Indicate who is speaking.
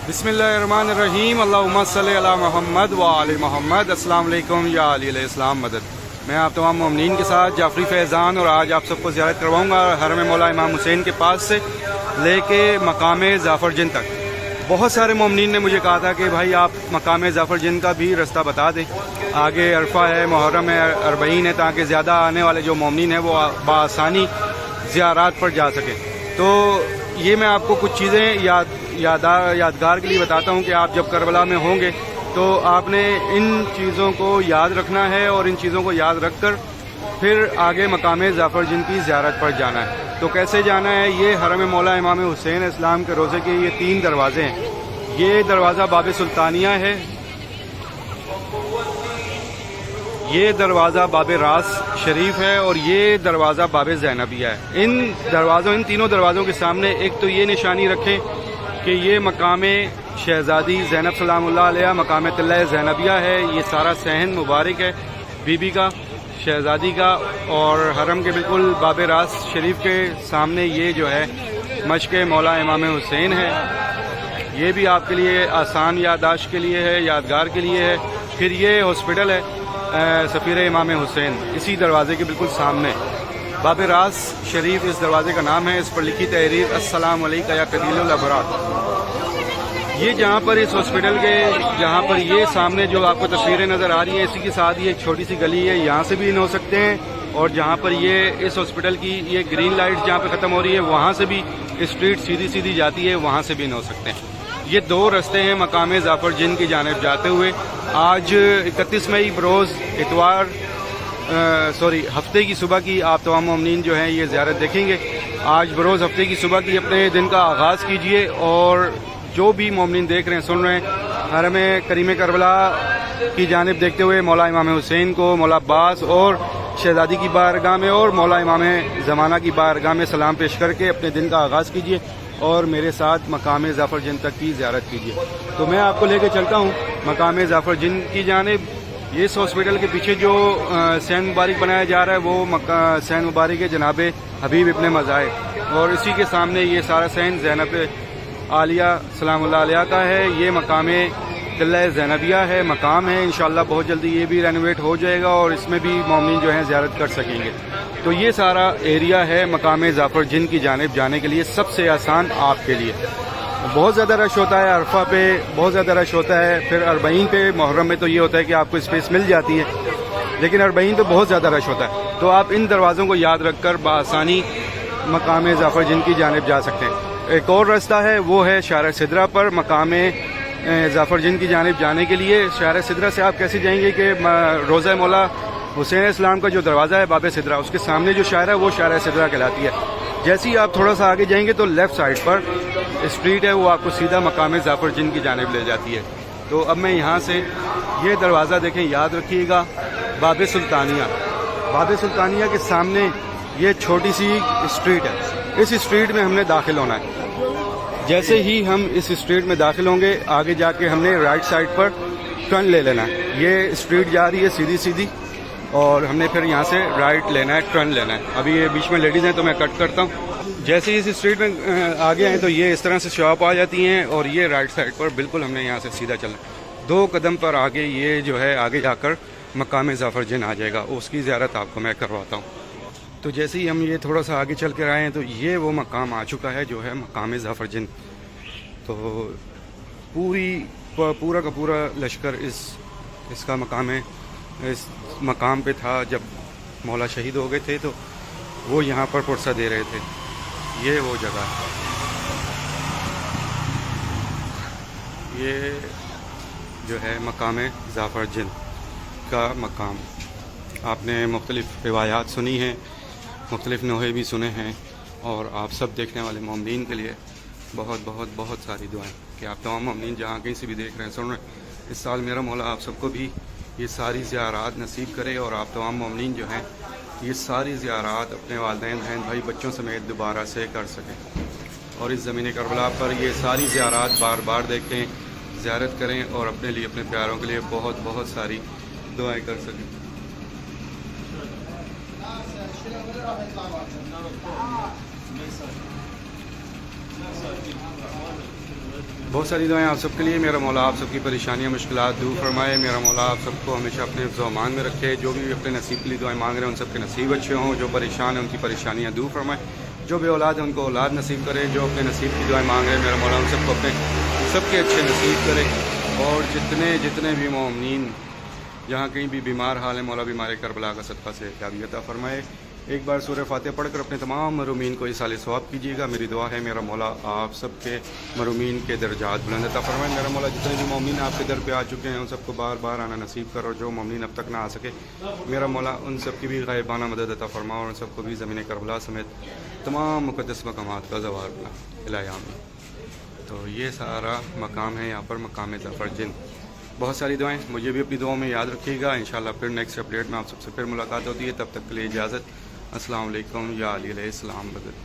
Speaker 1: बिस्मिल्लाहिर्रहमानिर्रहीम अल्लाहुम्मा सल्लि अला मोहम्मद व आले मोहम्मद। अस्सलाम वालेकुम या अली अलैहिस्सलाम मदद। मैं आप तमाम मोमिनीन के साथ जाफरी फैज़ान और आज आप सबको ज़ियारत करवाऊँगा हरम मौला इमाम हुसैन के पास से लेके मकाम ज़ाफ़र जिन तक। बहुत सारे मोमिनीन ने मुझे कहा था कि भाई आप मकाम ज़ाफ़र जिन का भी रास्ता बता दें, आगे अरफा है, मुहर्रम है, अरबईन है, ताकि ज़्यादा आने वाले जो मोमिनीन हैं वो बआसानी ज़ियारात पर जा सकें। तो ये मैं आपको कुछ चीज़ें यादगार के लिए बताता हूँ कि आप जब करबला में होंगे तो आपने इन चीज़ों को याद रखना है और इन चीज़ों को याद रख कर फिर आगे मकाम ज़ाफ़र जिन की ज़ियारत पर जाना है। तो कैसे जाना है? ये हरम मौला इमाम हुसैन इस्लाम के रोज़े के ये 3 दरवाज़े हैं। ये दरवाज़ा बाब सुल्तानिया है, ये दरवाज़ा बाब रास शरीफ है और ये दरवाज़ा बाब ज़ैनबिया है। इन तीनों दरवाज़ों के सामने एक तो ये निशानी रखें कि ये मकाम शहज़ादी ज़ैनब सलामुल्लाह अलैहा मकाम तिल्ला ज़ैनबिया है। ये सारा सहन मुबारक है बीबी का, शहज़ादी का, और हरम के बिल्कुल बाब रास शरीफ के सामने ये जो है मश्क मौला इमाम हुसैन है। ये भी आपके लिए आसान याददाश्त के लिए है, यादगार के लिए है। फिर ये हॉस्पिटल है सफ़ीर इमाम हुसैन, इसी दरवाज़े के बिल्कुल सामने बाब रास शरीफ इस दरवाज़े का नाम है। इस पर लिखी तहरीर अस्सलाम अलैका या कदीलुल अबरार। ये जहाँ पर इस हॉस्पिटल के जहाँ पर ये सामने जो आपको तस्वीरें नज़र आ रही हैं, इसी के साथ ये एक छोटी सी गली है, यहाँ से भी इन हो सकते हैं। और जहाँ पर ये इस हॉस्पिटल की ये ग्रीन लाइट जहाँ पर ख़त्म हो रही है वहाँ से भी स्ट्रीट सीधी सीधी जाती है, वहाँ से भी इन हो सकते हैं। ये 2 रास्ते हैं मकाम ज़ाफ़र जिन की जानिब जाते हुए। आज 31 मई बरोज़ इतवार हफ्ते की सुबह की आप तमाम मोमिनीन जो हैं ये ज़ियारत देखेंगे। आज बरोज़ हफ्ते की सुबह की अपने दिन का आगाज़ कीजिए और जो भी मोमिनीन देख रहे हैं, सुन रहे हैं, हरम करीम करबला की जानिब देखते हुए मौला इमाम हुसैन को मौला अब्बास और शहज़ादी की बारगाह में और मौला इमाम ज़माना की बारगाह में सलाम पेश करके अपने दिन का आगाज़ कीजिए और मेरे साथ मकाम ज़ाफ़र जिन तक की ज़ियारत कीजिए। तो मैं आपको लेकर चलता हूँ मकाम ज़ाफ़र जिन की जानिब। ये इस हॉस्पिटल के पीछे जो सैन मुबारक बनाया जा रहा है वो सैन मुबारक है जनाब हबीब इब्न मज़ाए, और इसी के सामने ये सारा सैन ज़ैनब आलिया सलामुल्लाह अलैहा का है। ये मकाम तिल्ला ज़ैनबिया है, मकाम है। इंशाअल्लाह बहुत जल्दी ये भी रेनोवेट हो जाएगा और इसमें भी मोमिनीन जो हैं ज़ियारत कर सकेंगे। तो ये सारा एरिया है मकाम ज़ाफ़र जिन की जानिब जाने के लिए सबसे आसान आपके लिए। बहुत ज़्यादा रश होता है अरफा पे, बहुत ज़्यादा रश होता है, फिर अरबईन पे, मुहर्रम में तो ये होता है कि आपको स्पेस मिल जाती है, लेकिन अरबईन तो बहुत ज़्यादा रश होता है। तो आप इन दरवाज़ों को याद रख कर बआसानी मकाम ज़ाफ़र जिन की जानिब जा सकते हैं। एक और रास्ता है, वो है शारा सिदरा पर मकाम ज़ाफ़र जिन की जानिब जाने के लिए। शारा सिदरा से आप कैसे जाएंगे कि रोज़ा मौला हुसैन इस्लाम का जो दरवाज़ा है बाब सिदरा, उसके सामने जो शारा है वो शारा सिदरा कहलाती है। जैसे ही आप थोड़ा सा आगे जाएंगे तो लेफ़्ट साइड पर स्ट्रीट है, वो आपको सीधा मकाम ज़ाफ़र जिन की जानिब ले जाती है। तो अब मैं यहाँ से ये दरवाज़ा देखें, याद रखिएगा, बाब सुल्तानिया। बाब सुल्तानिया के सामने ये छोटी सी स्ट्रीट है, इस स्ट्रीट में हमने दाखिल होना है। जैसे ही हम इस स्ट्रीट में दाखिल होंगे आगे जाके हमने राइट साइड पर टर्न ले लेना है। ये स्ट्रीट जा रही है सीधी सीधी और हमने फिर यहाँ से राइट लेना है, टर्न लेना है। अभी ये बीच में लेडीज़ हैं तो मैं कट करता हूँ। जैसे ही इस स्ट्रीट में आगे हैं तो ये इस तरह से शॉप आ जाती हैं और ये राइट साइड पर बिल्कुल हमने यहाँ से सीधा चलना। 2 कदम पर आगे ये जो है आगे जाकर मकाम ज़ाफ़र जिन आ जाएगा, उसकी ज़ियारत आपको मैं करवाता हूँ। तो जैसे ही हम ये थोड़ा सा आगे चल कर आए हैं तो ये वो मकाम आ चुका है जो है मकाम ज़ाफ़र जिन। तो पूरा का पूरा लश्कर इसका मकाम है, इस मकाम पे था जब मौला शहीद हो गए थे तो वो यहाँ पर पुरसा दे रहे थे। ये वो जगह है, ये जो है मकाम ज़ाफ़र जिन का मकाम। आपने मुख्तलिफ़ रिवायात सुनी हैं, मुख्तलिफ़ नोहे भी सुने हैं, और आप सब देखने वाले मोमिनीन के लिए बहुत बहुत बहुत सारी दुआएं कि आप तमाम मोमिनीन जहाँ कहीं से भी देख रहे हैं, सुन रहे हैं, इस साल मेरा मौला आप सबको भी ये सारी ज़ियारात नसीब करे और आप तमाम मोमिनीन जो हैं ये सारी ज़ियारात अपने वालिदैन, बहन भाई, बच्चों समेत दोबारा से कर सकें और इस ज़मीन करबला पर ये सारी ज़ियारात बार बार देखें, ज़ियारत करें और अपने लिए, अपने प्यारों के लिए बहुत बहुत सारी दुआएं कर सकें। بہت ساری دعائیں آپ سب کے لیے. میرا مولا آپ سب کی پریشانیاں مشکلات دور فرمائے. میرا مولا آپ سب کو ہمیشہ اپنے حفظ و امان میں رکھے. جو بھی اپنے نصیب کے لیے دعائیں مانگ رہے ہیں ان سب کے نصیب اچھے ہوں. جو پریشان ہیں ان کی پریشانیاں دور فرمائے. جو بے اولاد ہیں ان کو اولاد نصیب کرے. جو اپنے نصیب کی دعائیں مانگ رہے ہیں میرا مولا ان سب کو اپنے سب کے اچھے نصیب کرے. اور جتنے بھی مومنین جہاں کہیں بھی بیمار حال ہیں مولا بیمار کربلا کا صدقہ سے احتیاطی عطا فرمائے. ایک بار سورہ فاتحہ پڑھ کر اپنے تمام مرحومین کو اصال ثواب کیجیے گا. میری دعا ہے میرا مولا آپ سب کے مرحومین کے درجات بلند عطا فرمائے. میرا مولا جتنے بھی مومنین آپ کے در پہ آ چکے ہیں ان سب کو بار بار آنا نصیب کر. اور جو مومنین اب تک نہ آ سکے میرا مولا ان سب کی بھی غائبانہ مدد عطا فرما. اور ان سب کو بھی زمین کربلا سمیت تمام مقدس مقامات کا زوال بنا الہی آمین. تو یہ سارا مقام ہے یہاں پر مقام ظفر جن. بہت ساری دعائیں مجھے بھی اپنی دعاؤں میں یاد رکھیے گا. انشاءاللہ پھر نیکسٹ اپڈیٹ میں آپ سب سے پھر ملاقات ہوتی ہے. تب تک کے لیے اجازت. السلام علیکم. یا علی علیہ السلام بدر.